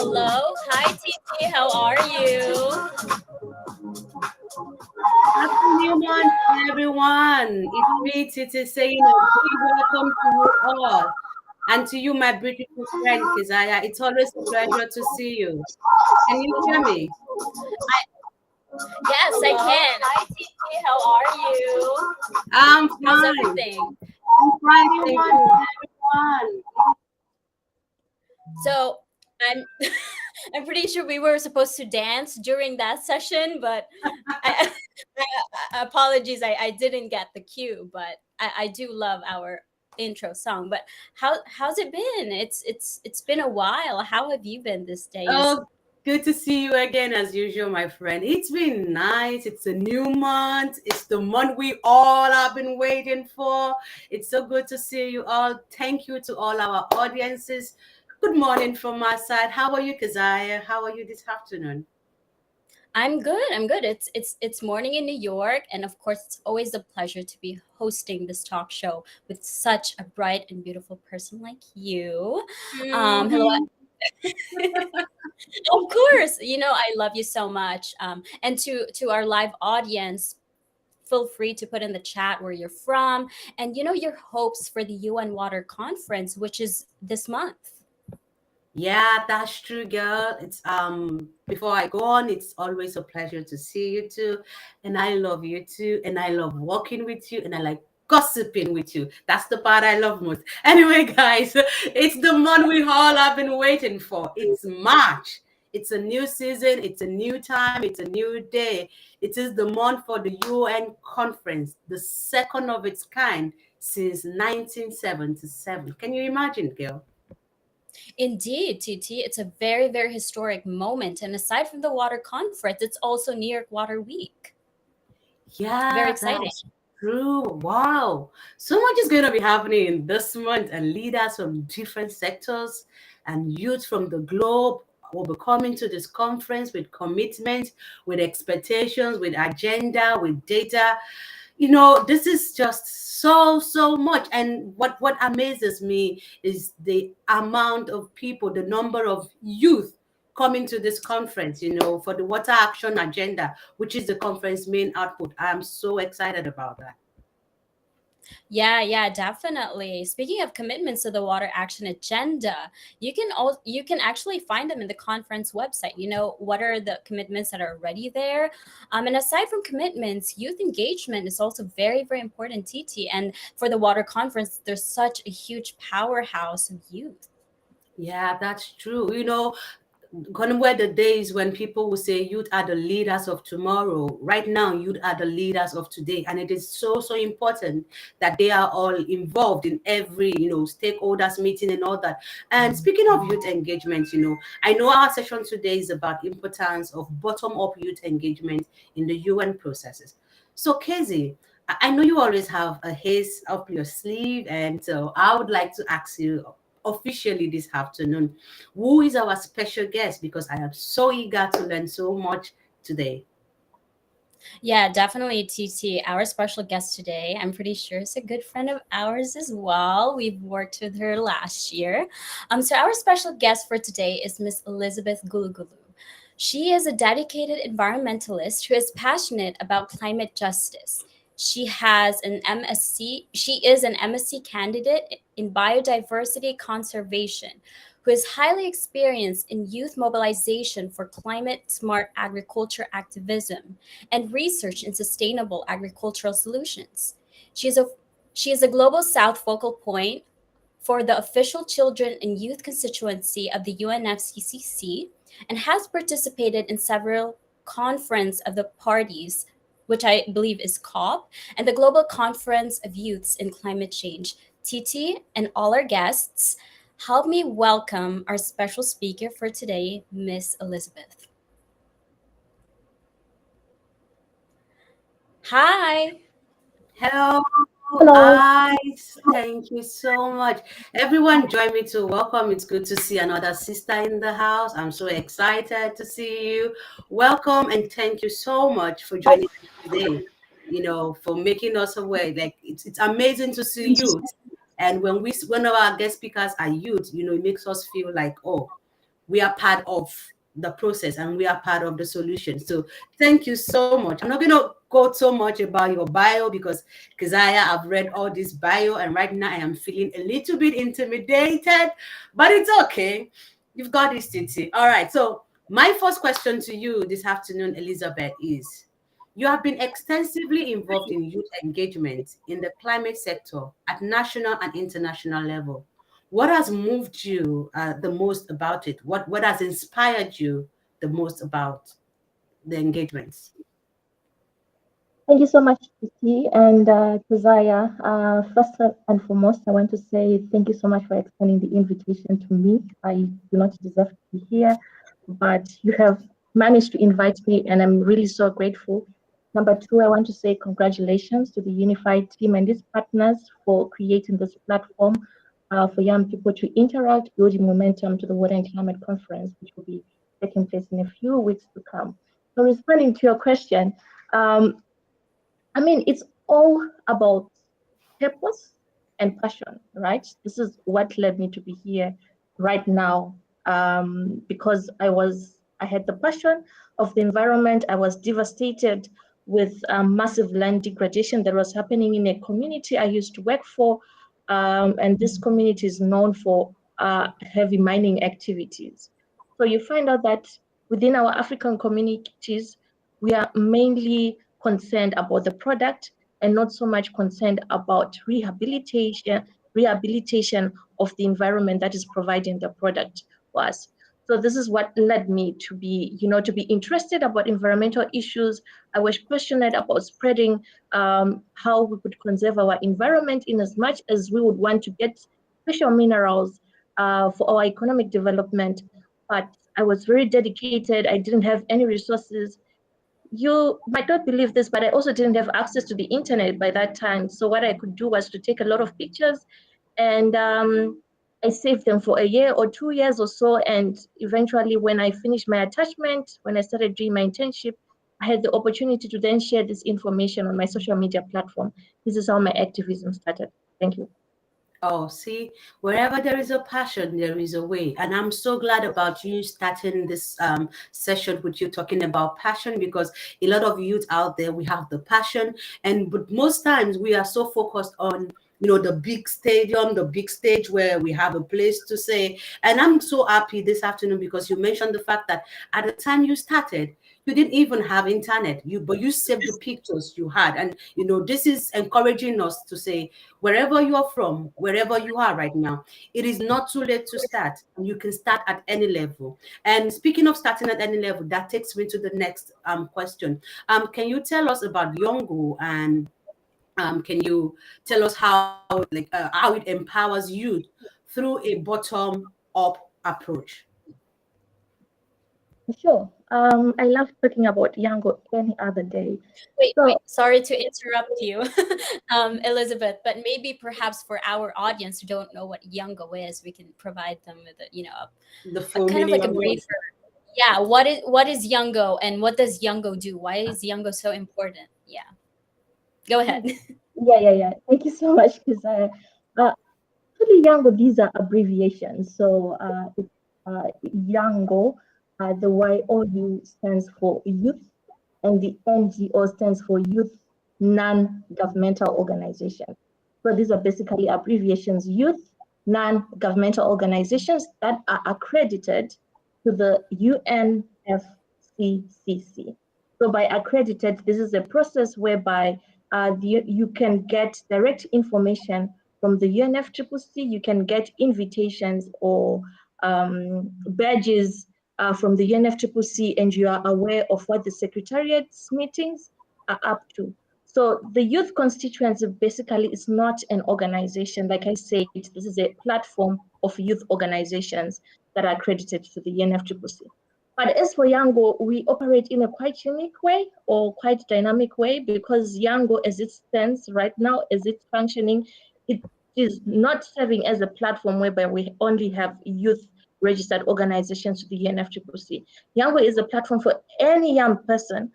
Hello, hi TT, how are you? Happy New Month, everyone. It's me, Titi, saying a big welcome to you all. And to you, my beautiful friend, Keziah. It's always a pleasure to see you. Can you hear me? Yes, I can. Hi TT, how are you? I'm How's fine. everything? I'm fine, thank you, everyone. So I'm I'm pretty sure we were supposed to dance during that session, but I, apologies, I didn't get the cue, but I do love our intro song. But how's it been? It's been a while. How have you been these days? Oh, good to see you again, as usual, my friend. It's been nice. It's a new month. It's the month we all have been waiting for. It's so good to see you all. Thank you to all our audiences. Good morning from my side. How are you, Keziah? How are you this afternoon? I'm good. I'm good. It's morning in New York, and of course, it's always a pleasure to be hosting this talk show with such a bright and beautiful person like you. Hello. Mhm. Of course, I love you so much. And to our live audience, feel free to put in the chat where you're from and your hopes for the UN Water Conference, which is this month. Yeah, that's true, girl. It's before I go on, it's always a pleasure to see you too. And I love you too. And I love working with you and I like gossiping with you. That's the part I love most. Anyway, guys, it's the month we all have been waiting for. It's March. It's a new season, it's a new time, it's a new day. It is the month for the UN conference, the second of its kind since 1977. Can you imagine, girl? Indeed, TT, it's a very, very historic moment. And aside from the water conference, it's also New York Water Week. Very Yeah, exciting. that's true. Wow. So much is going to be happening in this month, and leaders from different sectors and youth from the globe will be coming to this conference with commitment, with expectations, with agenda, with data. This is just so much. And what amazes me is the amount of people, the number of youth coming to this conference, for the water action agenda, which is the conference main output. I'm so excited about that. Yeah, definitely. Speaking of commitments to the water action agenda, you can actually find them in the conference website. What are the commitments that are already there? And aside from commitments, youth engagement is also very, very important, TT. And for the water conference, there's such a huge powerhouse of youth. Yeah, that's true. Gone were the days when people will say youth are the leaders of tomorrow. Right now, youth are the leaders of today. And it is so important that they are all involved in every, stakeholders meeting and all that. And speaking of youth engagement, I know our session today is about importance of bottom-up youth engagement in the UN processes. So, Casey, I know you always have a haze up your sleeve. And so I would like to ask you officially this afternoon, who is our special guest? Because I am so eager to learn so much today. Yeah, definitely, TT. Our special guest today, I'm pretty sure, is a good friend of ours as well. We've worked with her last year. So our special guest for today is Miss Elizabeth Gulugulu. She is a dedicated environmentalist who is passionate about climate justice. She is an MSc candidate in biodiversity conservation who is highly experienced in youth mobilization for climate smart agriculture activism and research in sustainable agricultural solutions. She is a she is a global South focal point for the official children and youth constituency of the UNFCCC and has participated in several conference of the parties, which I believe is COP, and the Global Conference of Youths in Climate Change. Titi and all our guests, Help me welcome our special speaker for today, Miss Elizabeth. Hi. Hello, Hello. eyes. Thank you so much. Everyone, join me to welcome. It's good to see another sister in the house. I'm so excited to see you. Welcome and thank you so much for joining us today. For making us aware. Like it's amazing to see youth, and when our guest speakers are youth, it makes us feel like, oh, we are part of the process and we are part of the solution. So thank you so much. I'm not going to go so much about your bio because Keziah, I've read all this bio and right now I am feeling a little bit intimidated, but it's okay. You've got this, Titi. All right. So my first question to you this afternoon, Elizabeth, is you have been extensively involved in youth engagement in the climate sector at national and international level. What has moved you the most about it? What has inspired you the most about the engagements? Thank you so much, Kiki and Keziah. First and foremost, I want to say thank you so much for extending the invitation to me. I do not deserve to be here, but you have managed to invite me, and I'm really so grateful. Number two, I want to say congratulations to the Unified team and its partners for creating this platform for young people to interact, building momentum to the Water and Climate Conference, which will be taking place in a few weeks to come. So, responding to your question, um, I mean, it's all about purpose and passion, right? This is what led me to be here right now, because I had the passion of the environment. I was devastated with massive land degradation that was happening in a community I used to work for, and this community is known for heavy mining activities. So you find out that within our African communities, we are mainly concerned about the product and not so much concerned about rehabilitation of the environment that is providing the product for us. So this is what led me to be interested about environmental issues. I was passionate about spreading how we could conserve our environment in as much as we would want to get special minerals for our economic development. But I was very dedicated. I didn't have any resources. You might not believe this, but I also didn't have access to the internet by that time. So what I could do was to take a lot of pictures, and I saved them for a year or 2 years or so. And eventually, when I finished my attachment, when I started doing my internship, I had the opportunity to then share this information on my social media platform. This is how my activism started. Thank you. Oh, see, wherever there is a passion, there is a way. And I'm so glad about you starting this session with you talking about passion because a lot of youth out there, we have the passion. But most times we are so focused on, the big stadium, the big stage where we have a place to say. And I'm so happy this afternoon because you mentioned the fact that at the time you started, you didn't even have internet, but you saved the pictures you had. And, this is encouraging us to say, wherever you are from, wherever you are right now, it is not too late to start. You can start at any level. And speaking of starting at any level, that takes me to the next question. Can you tell us about YOUNGO and can you tell us how it empowers youth through a bottom-up approach? Sure. I love talking about YOUNGO any other day. Wait, So sorry to interrupt you, Elizabeth, but maybe perhaps for our audience who don't know what Youngo is, we can provide them with The a full kind of meaning like a of it. briefer. Yeah, what is Youngo and what does Youngo do? Why is Youngo so important? Yeah, go ahead. yeah. Thank you so much, because actually, YOUNGO, these are abbreviations. So it's YOUNGO, the YOU stands for youth, and the NGO stands for youth non-governmental organization. So these are basically abbreviations, youth non-governmental organizations that are accredited to the UNFCCC. So by accredited, this is a process whereby you can get direct information from the UNFCCC. You can get invitations or badges from the UNFCCC, and you are aware of what the Secretariat's meetings are up to. So the youth constituency basically is not an organization. Like I said, this is a platform of youth organizations that are accredited to the UNFCCC. But as for YOUNGO, we operate in a quite unique way or quite dynamic way, because YOUNGO, as it stands right now, as it's functioning, it is not serving as a platform whereby we only have youth registered organizations to the UNFCCC. YOUNGO is a platform for any young person,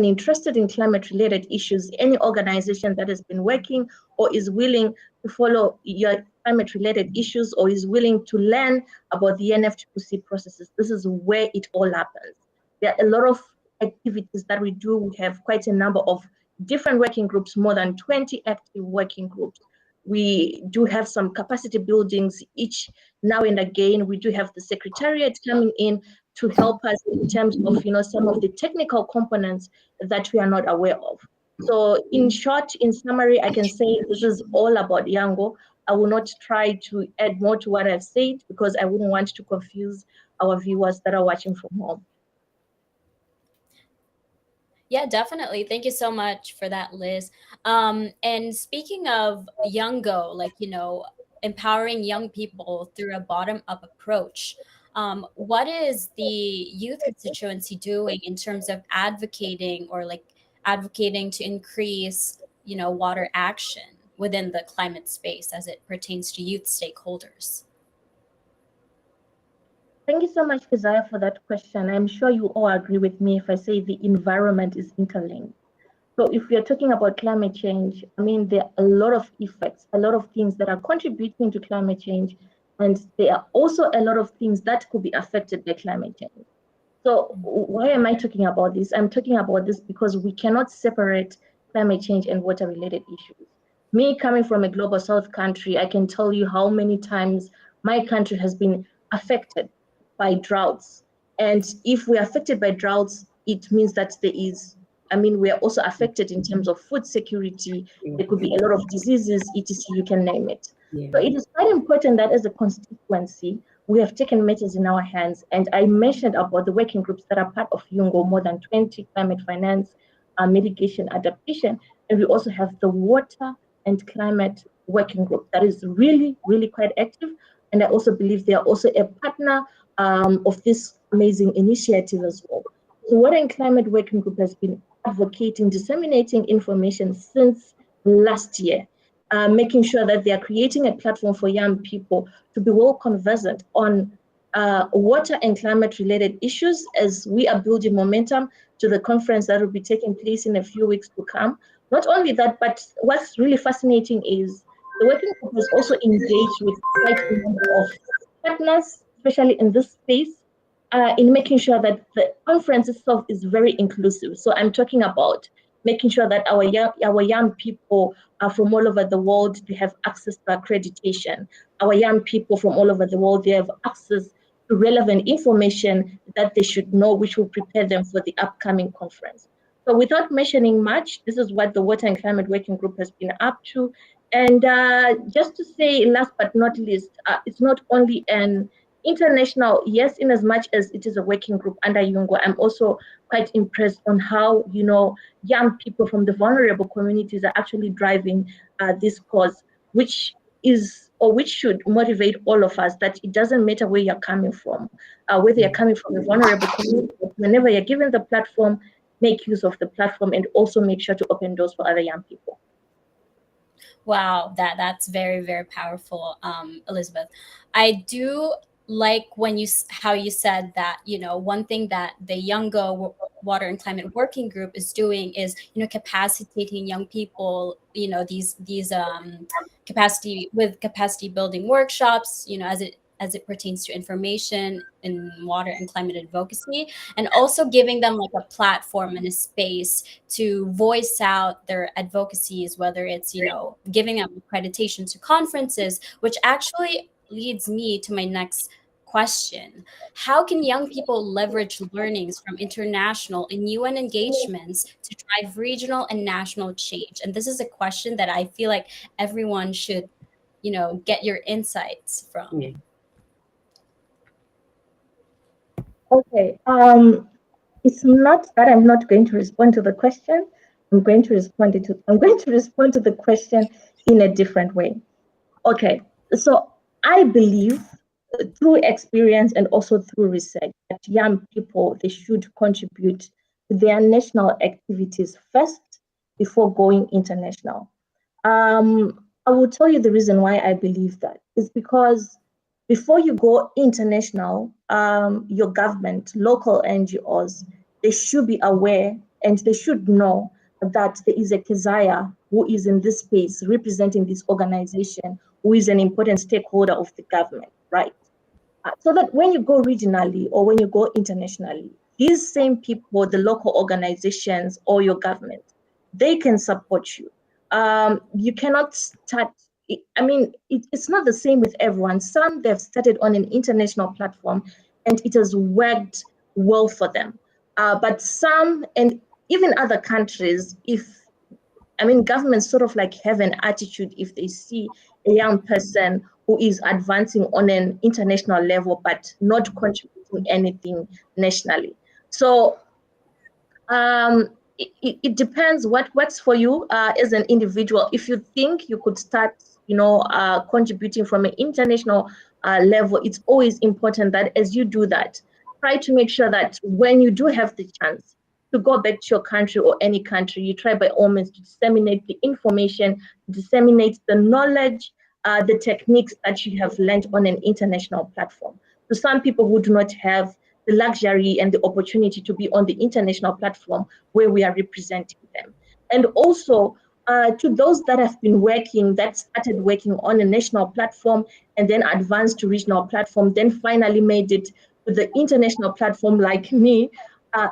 interested in climate-related issues, any organization that has been working or is willing to follow your climate-related issues or is willing to learn about the NFTPC processes. This is where it all happens. There are a lot of activities that we do. We have quite a number of different working groups, more than 20 active working groups. We do have some capacity buildings each now and again. We do have the secretariat coming in to help us in terms of, some of the technical components that we are not aware of. So in short, in summary, I can say this is all about YOUNGO. I will not try to add more to what I've said because I wouldn't want to confuse our viewers that are watching from home. Yeah, definitely. Thank you so much for that, Liz. And speaking of YOUNGO, like, empowering young people through a bottom-up approach, what is the youth constituency doing in terms of advocating or like advocating to increase, water action within the climate space as it pertains to youth stakeholders? Thank you so much, Keziah, for that question. I'm sure you all agree with me if I say the environment is interlinked. So if we are talking about climate change, I mean, there are a lot of effects, a lot of things that are contributing to climate change, and there are also a lot of things that could be affected by climate change. So why am I talking about this? I'm talking about this because we cannot separate climate change and water-related issues. Me coming from a global south country, I can tell you how many times my country has been affected by droughts. And if we're affected by droughts, it means that we are also affected in terms of food security. There could be a lot of diseases, etc. You can name it. Yeah. So it is quite important that as a constituency, we have taken matters in our hands. And I mentioned about the working groups that are part of YOUNGO, more than 20, climate finance, mitigation, adaptation. And we also have the water and climate working group that is really, really quite active. And I also believe they are also a partner of this amazing initiative as well. So Water and Climate Working Group has been advocating, disseminating information since last year, making sure that they are creating a platform for young people to be well conversant on water and climate related issues as we are building momentum to the conference that will be taking place in a few weeks to come. Not only that, but what's really fascinating is the working group has also engaged with quite a number of partners, especially in this space, in making sure that the conference itself is very inclusive. So I'm talking about making sure that our young people from all over the world, they have access to accreditation. Our young people from all over the world, they have access to relevant information that they should know, which will prepare them for the upcoming conference. So without mentioning much, this is what the Water and Climate Working Group has been up to. And just to say, last but not least, it's not only an international, yes, in as much as it is a working group under YOUNGO, I'm also quite impressed on how, young people from the vulnerable communities are actually driving this cause, which should motivate all of us that it doesn't matter where you're coming from, whether you're coming from a vulnerable community, whenever you're given the platform, make use of the platform and also make sure to open doors for other young people. Wow, that's very, very powerful, Elizabeth. I do like how you said that, one thing that the YOUNGO Water and Climate Working Group is doing is, capacitating young people, these capacity building workshops, as it pertains to information in water and climate advocacy, and also giving them like a platform and a space to voice out their advocacies, whether it's, giving them accreditation to conferences, which actually leads me to my next question. How can young people leverage learnings from international and UN engagements to drive regional and national change? And this is a question that I feel like everyone should, get your insights from. Yeah. Okay. it's not that I'm not going to respond to the question. I'm going to respond to the question in a different way. Okay, so I believe through experience and also through research that young people, they should contribute to their national activities first before going international. I will tell you the reason why I believe that is because before you go international, your government, local NGOs, they should be aware and they should know that there is a Keziah who is in this space representing this organization, who is an important stakeholder of the government, right? So that when you go regionally or when you go internationally, these same people, the local organizations or your government, they can support you. You cannot start, it's not the same with everyone. Some they've started on an international platform and it has worked well for them. But some, and even other countries, governments sort of like have an attitude if they see a young person who is advancing on an international level but not contributing anything nationally. So it depends what works for you as an individual. If you think you could start, contributing from an international level, it's always important that as you do that, try to make sure that when you do have the chance to go back to your country or any country, you try by all means to disseminate the information, disseminate the knowledge, the techniques that you have learned on an international platform. To some people who do not have the luxury and the opportunity to be on the international platform where we are representing them. And also to those that have been working, that started working on a national platform and then advanced to regional platform, then finally made it to the international platform like me,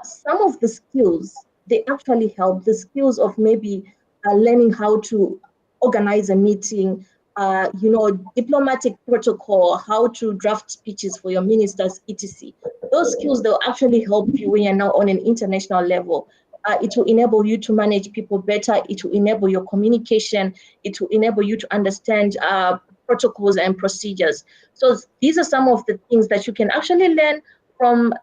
some of the skills, they actually help. The skills of maybe learning how to organize a meeting, diplomatic protocol, how to draft speeches for your ministers, etc. Those skills, they'll actually help you when you're now on an international level. It will enable you to manage people better. It will enable your communication. It will enable you to understand protocols and procedures. So these are some of the things that you can actually learn from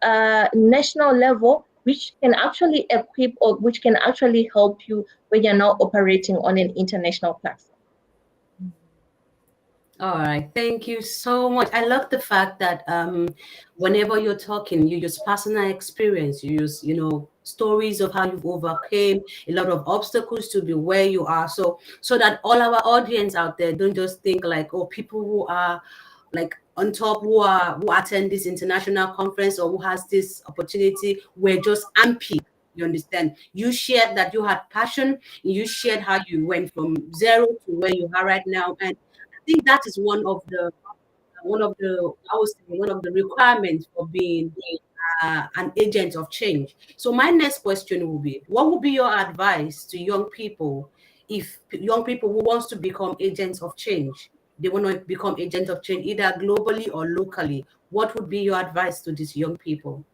national level, which can actually equip or which can actually help you when you're now operating on an international platform. All right, thank you so much. I love the fact that whenever you're talking, you use personal experience, you use, stories of how you've overcame a lot of obstacles to be where you are. So that all our audience out there don't just think like, oh, people who are like on top, who attend this international conference or who has this opportunity, we're just ampy. You understand? You shared that you had passion. You shared how you went from zero to where you are right now, and I think that is one of the requirements for being an agent of change. So my next question will be, what would be your advice to young people if young people who wants to become agents of change, they want to become agents of change either globally or locally? What would be your advice to these young people?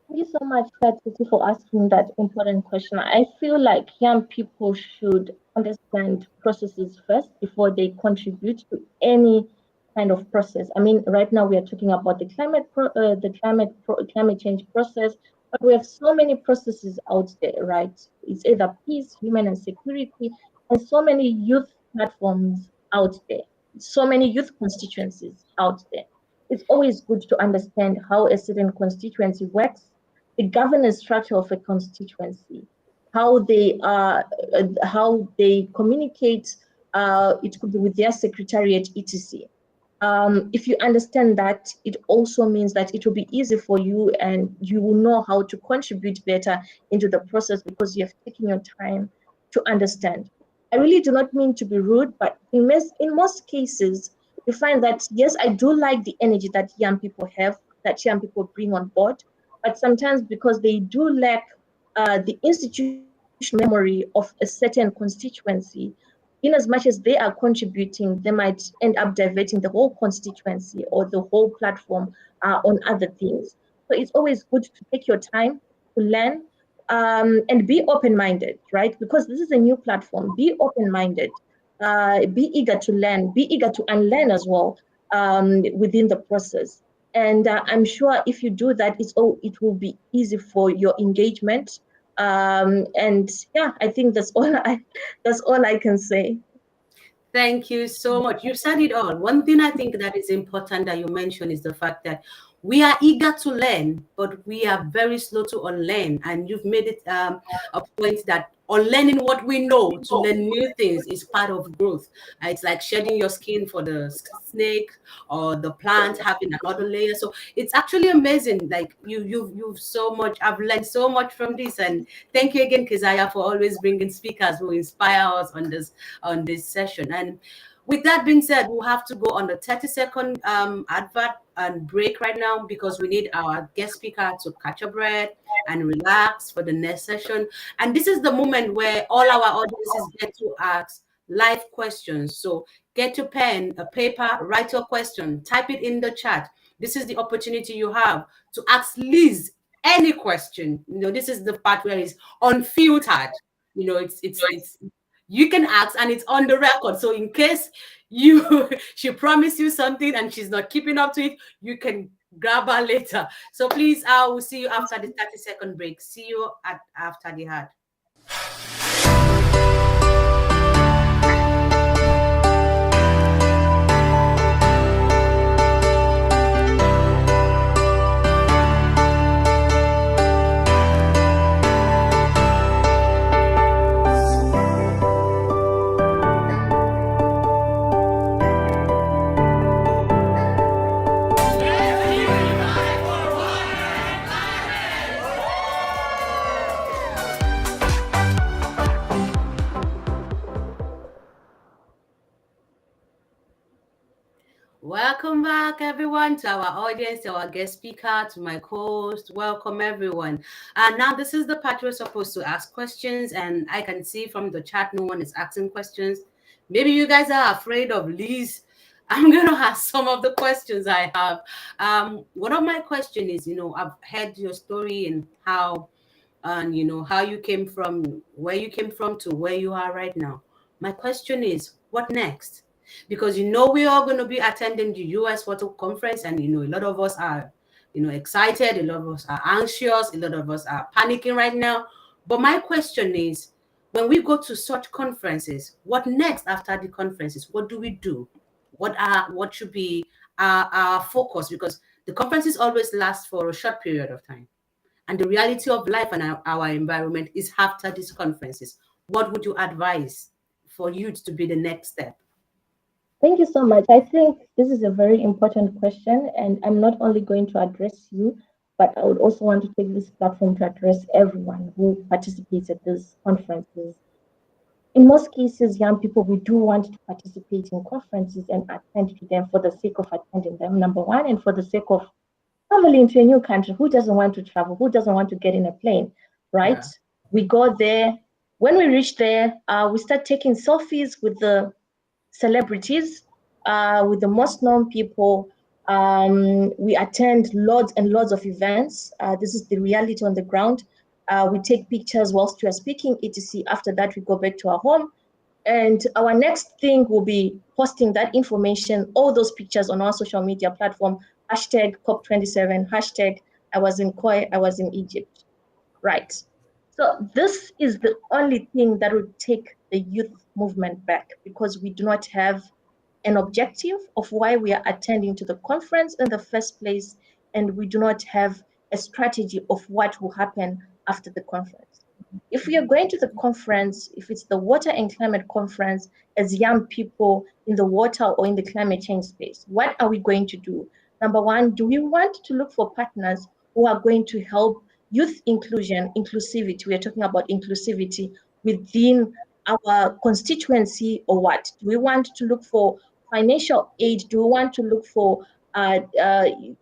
Thank you so much, Tati, for asking that important question. I feel like young people should understand processes first before they contribute to any kind of process. I mean, right now we are talking about the climate change process, but we have so many processes out there, right? It's either peace, human and security, and so many youth platforms out there, so many youth constituencies out there. It's always good to understand how a certain constituency works, the governance structure of a constituency, how they communicate. It could be with their secretariat, etc. If you understand that, it also means that it will be easy for you and you will know how to contribute better into the process because you have taken your time to understand. I really do not mean to be rude, but in most cases, you find that, yes, I do like the energy that young people have, that young people bring on board, but sometimes because they do lack the institutional memory of a certain constituency, in as much as they are contributing, they might end up diverting the whole constituency or the whole platform on other things. So it's always good to take your time to learn and be open-minded, right? Because this is a new platform. Be open-minded, be eager to learn, be eager to unlearn as well within the process. And I'm sure if you do that, it will be easy for your engagement. And yeah, I think that's all I can say. Thank you so much. You said it all. One thing I think that is important that you mentioned is the fact that we are eager to learn, but we are very slow to unlearn. And you've made it a point that unlearning what we know to learn new things is part of growth. It's like shedding your skin for the snake or the plant having another layer. So it's actually amazing. Like you've so much. I've learned so much from this, and thank you again, Keziah, for always bringing speakers who inspire us on this session. And with that being said, we'll have to go on the 30-second advert and break right now because we need our guest speaker to catch a breath and relax for the next session. And this is the moment where all our audiences get to ask live questions. So get your pen, a paper, write your question, type it in the chat. This is the opportunity you have to ask Liz any question. This is the part where it's unfiltered. It's you can ask and it's on the record. So in case she promised you something and she's not keeping up to it, you can grab her later. So please, I will see you after the 30-second break. See you after the ad. Welcome back, everyone, to our audience, to our guest speaker, to my co-host. Welcome, everyone. Now, this is the part we're supposed to ask questions, and I can see from the chat no one is asking questions. Maybe you guys are afraid of Liz. I'm going to ask some of the questions I have. One of my questions is, I've heard your story and how you came from, where you came from to where you are right now. My question is, what next? Because we are going to be attending the US Photo Conference, and a lot of us are excited, a lot of us are anxious, a lot of us are panicking right now. But my question is, when we go to such conferences, what next after the conferences? What do we do? What should be our focus? Because the conferences always last for a short period of time, and the reality of life and our environment is after these conferences. What would you advise for youth to be the next step? Thank you so much. I think this is a very important question, and I'm not only going to address you, but I would also want to take this platform to address everyone who participates at these conferences. In most cases, young people, we do want to participate in conferences and attend to them for the sake of attending them, number one, and for the sake of traveling to a new country. Who doesn't want to travel? Who doesn't want to get in a plane, right? Yeah. We go there. When we reach there, we start taking selfies with the celebrities, with the most known people. We attend lots and lots of events. This is the reality on the ground. We take pictures whilst we are speaking, etc. After that, we go back to our home. And our next thing will be posting that information, all those pictures on our social media platform, hashtag COP27, hashtag I was in Koi, I was in Egypt, right? So this is the only thing that would take the youth movement back, because we do not have an objective of why we are attending to the conference in the first place, and we do not have a strategy of what will happen after the conference. If we are going to the conference, if it's the water and climate conference, as young people in the water or in the climate change space, what are we going to do? Number one, do we want to look for partners who are going to help youth inclusivity? We are talking about inclusivity within our constituency, or what? Do we want to look for financial aid? Do we want to look for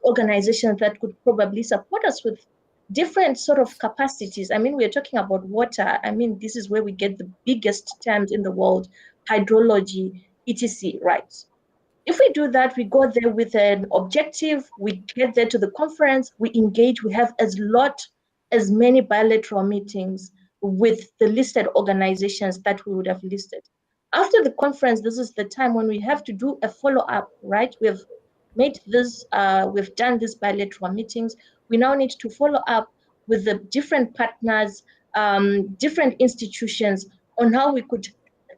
organizations that could probably support us with different sort of capacities? I mean, we're talking about water. I mean, this is where we get the biggest terms in the world, hydrology, etc., right? If we do that, we go there with an objective, we get there to the conference, we engage, we have as many bilateral meetings with the listed organizations that we would have listed. After the conference, this is the time when we have to do a follow-up, right? made this, we've done these bilateral meetings. We now need to follow up with the different partners, different institutions on how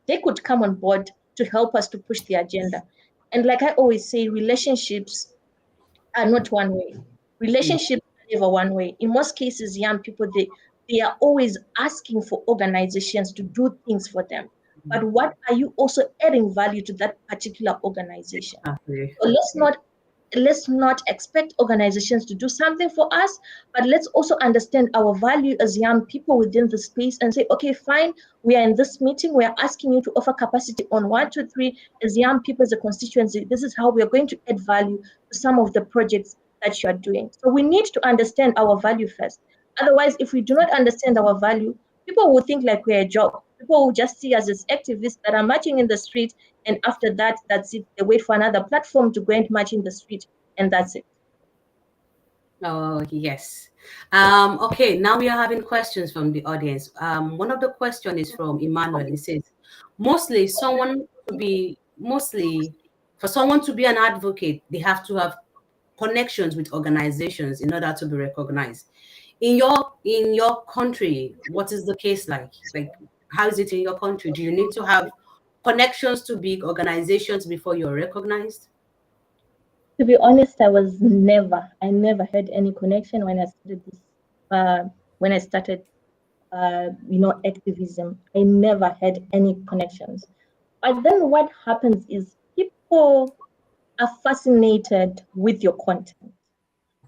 they could come on board to help us to push the agenda. And like I always say, relationships are not one way. Relationships are never one way. In most cases, young people, they are always asking for organizations to do things for them. But what are you also adding value to that particular organization? So let's not expect organizations to do something for us, but let's also understand our value as young people within the space and say, okay, fine, we are in this meeting, we are asking you to offer capacity on 1, 2, 3 as young people, as a constituency. This is how we are going to add value to some of the projects that you are doing. So we need to understand our value first. Otherwise, if we do not understand our value, people will think like we're a job. People will just see us as activists that are marching in the street, and after that, that's it. They wait for another platform to go and march in the street, and that's it. Oh, yes. Okay, now we are having questions from the audience. One of the question is from Emmanuel. He says, mostly for someone to be an advocate, they have to have connections with organizations in order to be recognized. In your country, what is the case like? Like, how is it in your country? Do you need to have connections to big organizations before you're recognized? To be honest, I never had any connection when I started this, when I started, activism. I never had any connections. But then what happens is people are fascinated with your content.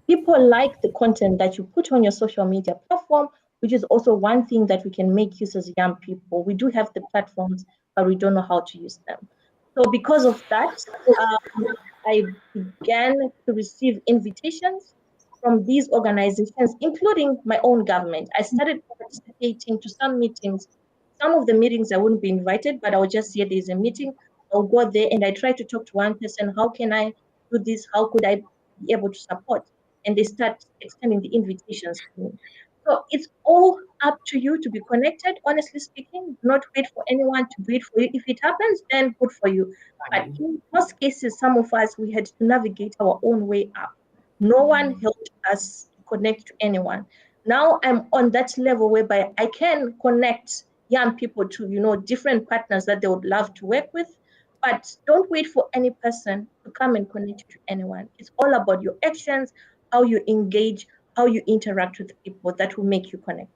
People like the content that you put on your social media platform, which is also one thing that we can make use as young people. We do have the platforms, but we don't know how to use them. So because of that, I began to receive invitations from these organizations, including my own government. I started participating to some meetings. Some of the meetings I wouldn't be invited, but I would just say there's a meeting. I'll go there and I try to talk to one person. How can I do this? How could I be able to support? And they start extending the invitations to me. So it's all up to you to be connected, honestly speaking. Do not wait for anyone to do it for you. If it happens, then good for you. But in most cases, some of us, we had to navigate our own way up. No one helped us to connect to anyone. Now I'm on that level whereby I can connect young people to, different partners that they would love to work with. But don't wait for any person to come and connect you to anyone. It's all about your actions, how you engage, how you interact with people that will make you connect.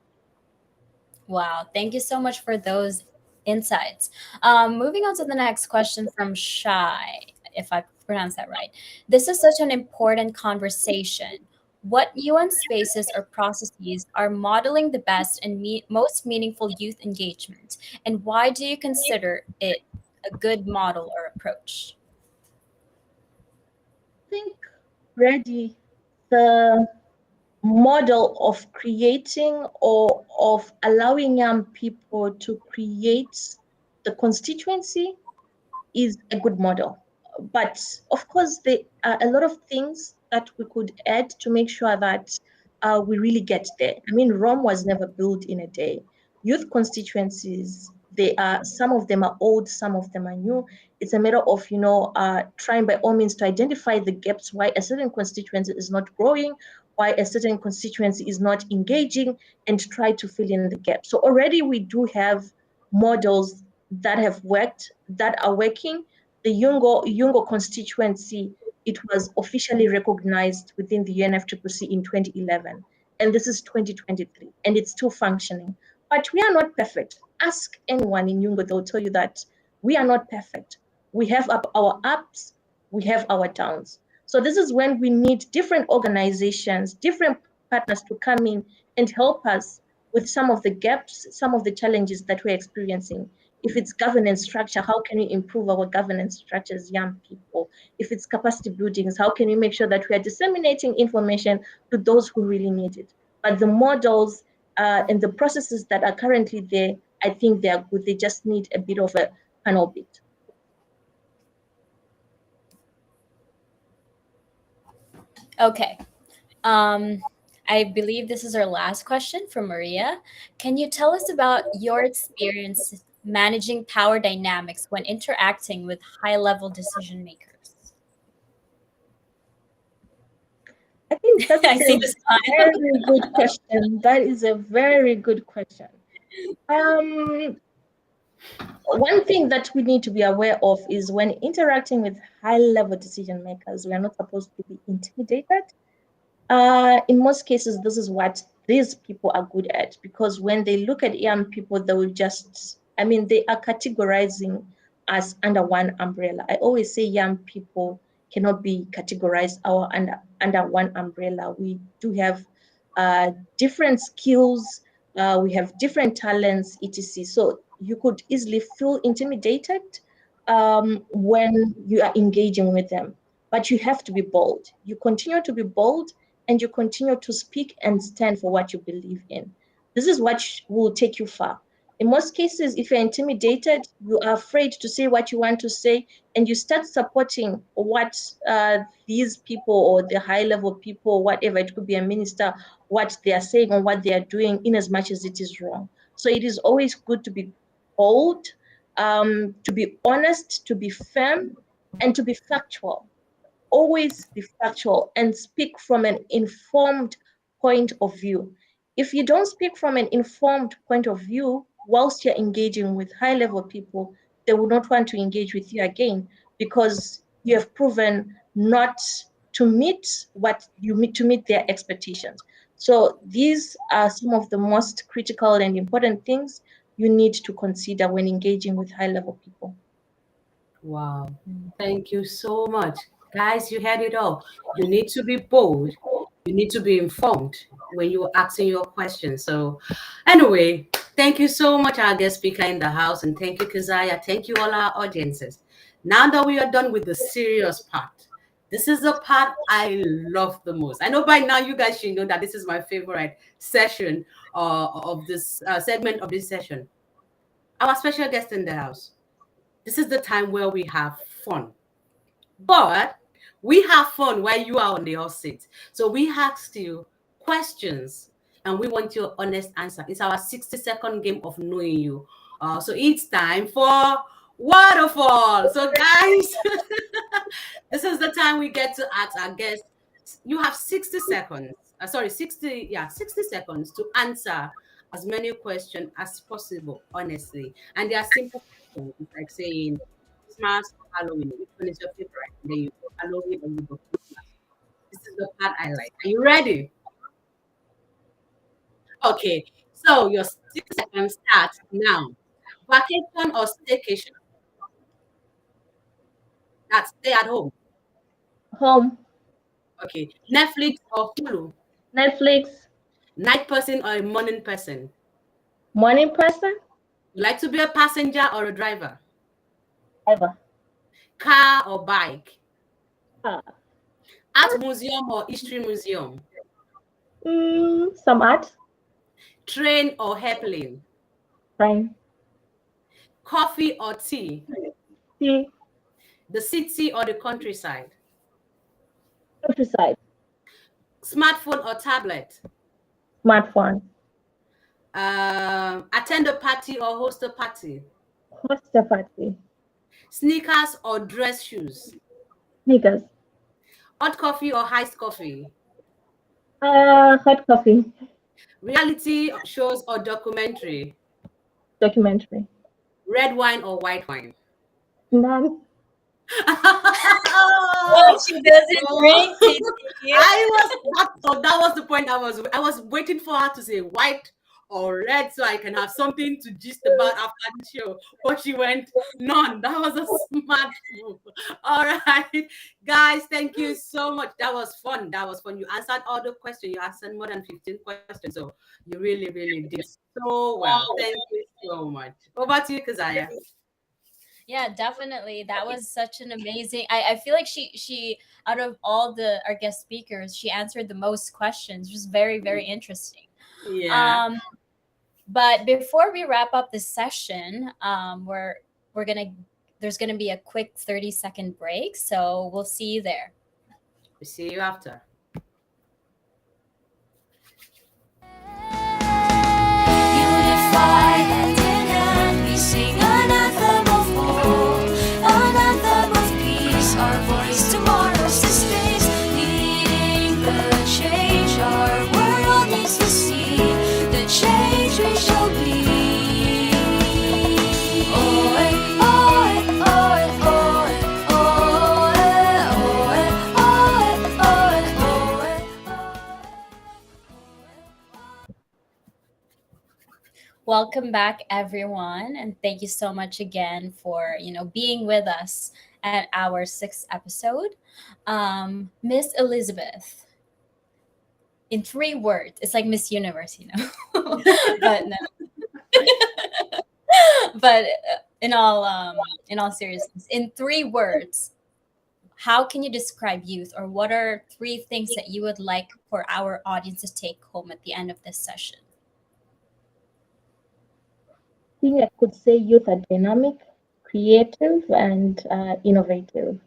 Wow, thank you so much for those insights. Moving on to the next question from Shy, if I pronounce that right. This is such an important conversation. What UN spaces or processes are modeling the best and most meaningful youth engagement? And why do you consider it a good model or approach? I think, Reddy, the model of creating or of allowing young people to create the constituency is a good model. But of course, there are a lot of things that we could add to make sure that we really get there. I mean, Rome was never built in a day. Youth constituencies, they are, some of them are old, some of them are new. It's a matter of, trying by all means to identify the gaps, why a certain constituency is not growing, why a certain constituency is not engaging, and try to fill in the gap. So already we do have models that have worked, that are working. The YOUNGO constituency, it was officially recognized within the UNFCCC in 2011. And this is 2023, and it's still functioning. But we are not perfect. Ask anyone in YOUNGO, they'll tell you that we are not perfect. We have our ups, we have our downs. So this is when we need different organizations, different partners to come in and help us with some of the gaps, some of the challenges that we're experiencing. If it's governance structure, how can we improve our governance structures, young people? If it's capacity buildings, how can we make sure that we are disseminating information to those who really need it? But the models and the processes that are currently there, I think they are good. They just need a bit of a panel beat. Okay. Um, I believe this is our last question from Maria. Can you tell us about your experience managing power dynamics when interacting with high level decision makers? That's I see a the smile. very good question. That is a very good question. One thing that we need to be aware of is when interacting with high-level decision makers, we are not supposed to be intimidated. In most cases, this is what these people are good at, because when they look at young people, they will just, they are categorizing us under one umbrella. I always say young people cannot be categorized under one umbrella. We do have different skills, we have different talents, etc. So you could easily feel intimidated when you are engaging with them. But you have to be bold. You continue to be bold, and you continue to speak and stand for what you believe in. This is what will take you far. In most cases, if you're intimidated, you are afraid to say what you want to say, and you start supporting what these people or the high-level people, whatever, it could be a minister, what they are saying or what they are doing, in as much as it is wrong. So it is always good to be bold, to be honest, to be firm, and to be factual. Always be factual and speak from an informed point of view. If you don't speak from an informed point of view, whilst you're engaging with high-level people, they will not want to engage with you again, because you have proven not to meet to meet their expectations. So these are some of the most critical and important things you need to consider when engaging with high-level people. Wow. Thank you so much. Guys, you heard it all. You need to be bold. You need to be informed when you're asking your questions. So anyway, thank you so much, our guest speaker in the house. And thank you, Keziah. Thank you, all our audiences. Now that we are done with the serious part, this is the part I love the most. I know by now you guys should know that this is my favorite session of this segment of this session. Our special guest in the house. This is the time where we have fun. But we have fun while you are on the hot seat. So we asked you questions and we want your honest answer. It's our 60-second game of knowing you. So it's time for waterfall. So guys, this is the time we get to ask our guests. You have 60 seconds. 60 seconds to answer as many questions as possible, honestly. And they are simple questions. It's like saying Christmas or Halloween. Which one is your favorite? There you go. Halloween or you go Christmas. This is the part I like. Are you ready? Okay. So your 60 seconds starts now. Vacation or staycation? That's stay at home. Home. Okay. Netflix or Hulu? Netflix. Night person or a morning person? Morning person. You like to be a passenger or a driver? Driver. Car or bike? Car. Art museum or history museum? Some art. Train or airplane? Train. Coffee or tea? Tea. The city or the countryside? Countryside. Smartphone or tablet? Smartphone. Attend a party or host a party? Host a party. Sneakers or dress shoes? Sneakers. Hot coffee or iced coffee? Hot coffee. Reality shows or documentary? Documentary. Red wine or white wine? None. Oh, she doesn't drink it. That was the point I was waiting for her to say white or red so I can have something to gist about after the show. But she went none. That was a smart move. All right, guys, thank you so much. That was fun. You answered all the questions. You answered more than 15 questions. So you really, really did so well. Thank you so much. Over to you, Keziah. Yeah, definitely. That was such an amazing. I feel like she out of all our guest speakers, she answered the most questions. It was very, very interesting. Yeah. But before we wrap up this session, there's gonna be a quick 30-second break. So we'll see you there. We'll see you after. Unified hand in hand, we sing an anthem of hope, an anthem of peace. Our voice tomorrow sustains, leading the change. Welcome back, everyone, and thank you so much again for being with us at our sixth episode. Miss Elizabeth, in 3 words, it's like Miss Universe, but no. But in all seriousness, in 3 words, how can you describe youth, or what are 3 things that you would like for our audience to take home at the end of this session? I think I could say youth are dynamic, creative, and innovative.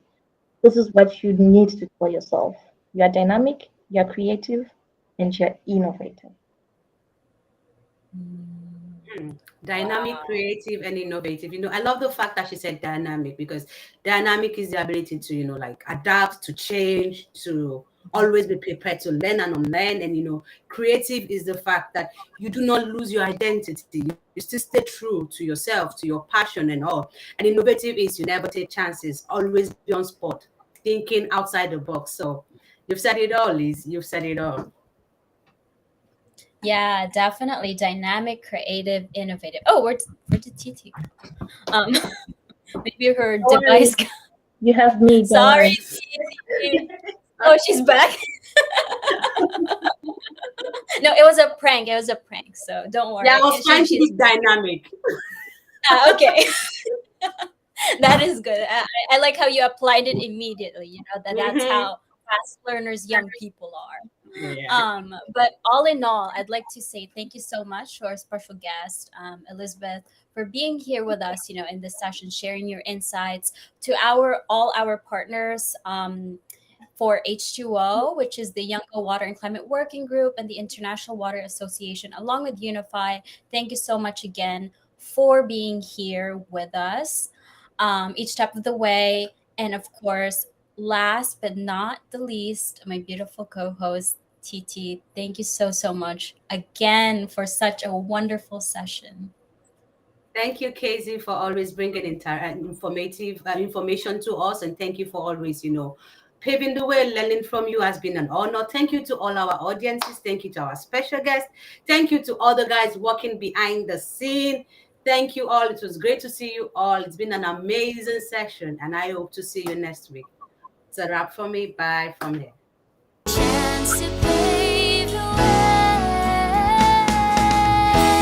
This is what you need to call yourself. You are dynamic, you are creative, and you're innovative. Dynamic, creative, and innovative. I love the fact that she said dynamic, because dynamic is the ability to, like, adapt, to change, to always be prepared to learn and unlearn. And creative is the fact that you do not lose your identity. You still stay true to yourself, to your passion and all. And innovative is you never take chances, always be on spot, thinking outside the box. So you've said it all, Liz. You've said it all. Yeah, definitely dynamic, creative, innovative. Oh, where did TT go? Maybe her device. You have me. Sorry, TT. Oh, she's back. No, it was a prank. It was a prank. So don't worry. Yeah, I was trying to be dynamic. Okay. That is good. I like how you applied it immediately. That's how fast learners young people are. Yeah. But all in all, I'd like to say thank you so much to our special guest, Elizabeth, for being here with us, in this session, sharing your insights, to all our partners, for H2O, which is the YOUNGO Water and Climate Working Group, and the International Water Association, along with Unify. Thank you so much again for being here with us, each step of the way. And of course, last but not the least, my beautiful co-host, TT. Thank you so, so much again for such a wonderful session. Thank you, Casey, for always bringing informative information to us. And thank you for always, paving the way. Learning from you has been an honor. Thank you to all our audiences. Thank you to our special guests. Thank you to all the guys working behind the scene. Thank you all. It was great to see you all. It's been an amazing session, and I hope to see you next week. It's a wrap for me. Bye from here. Chance to pave the way.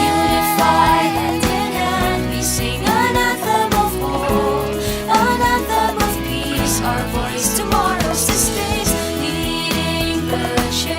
Unify hand in hand, we sing an anthem of hope, an anthem of peace. Our voice tomorrow sustains, leading the change.